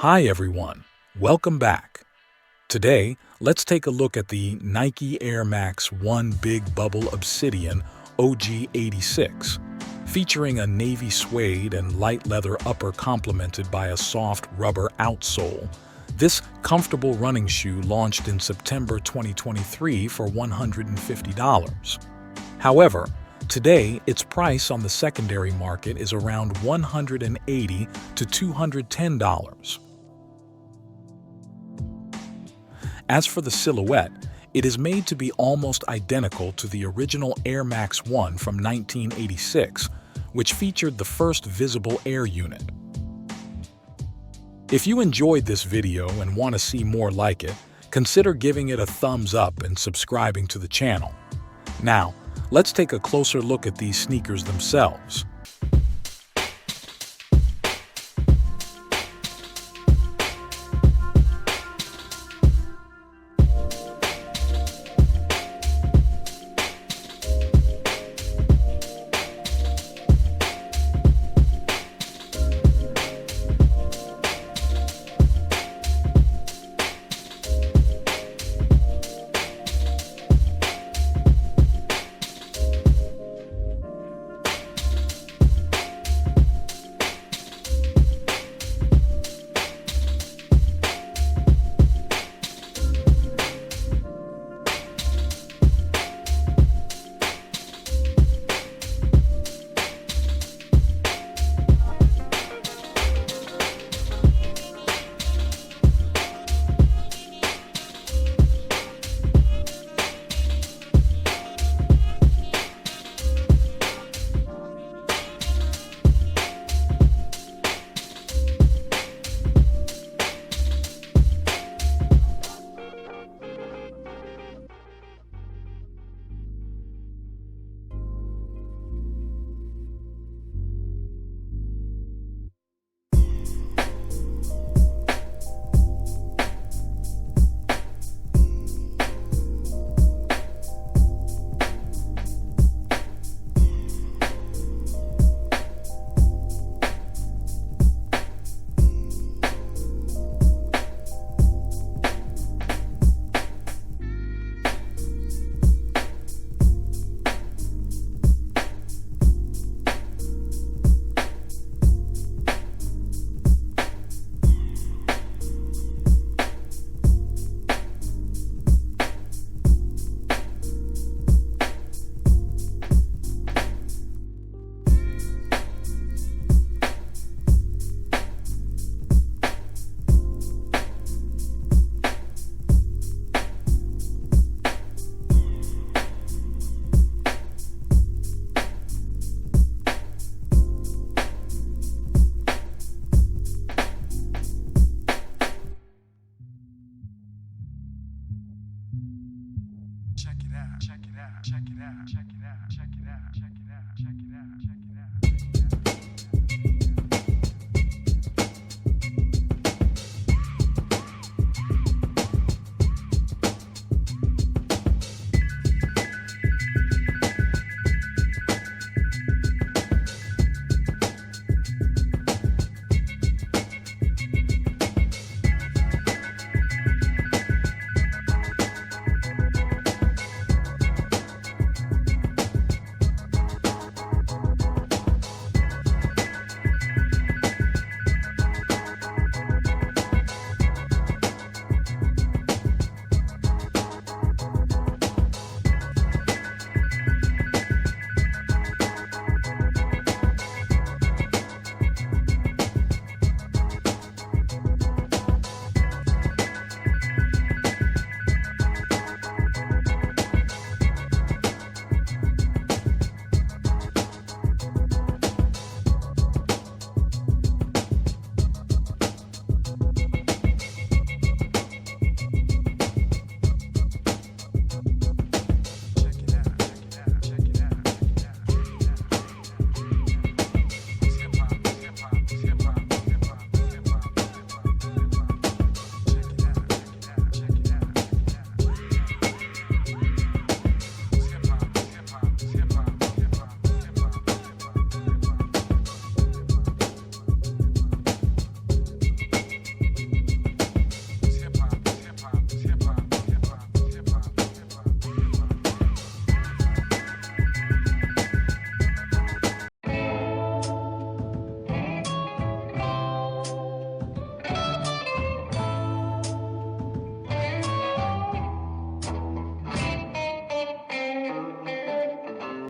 Hi everyone, welcome back. Today, let's take a look at the Nike Air Max 1 Big Bubble Obsidian OG86, featuring a navy suede and light leather upper complemented by a soft rubber outsole. This comfortable running shoe launched in September 2023 for $150. However, today, its price on the secondary market is around $180 to $210. As for the silhouette, it is made to be almost identical to the original Air Max 1 from 1986, which featured the first visible air unit. If you enjoyed this video and want to see more like it, consider giving it a thumbs up and subscribing to the channel. Now, let's take a closer look at these sneakers themselves.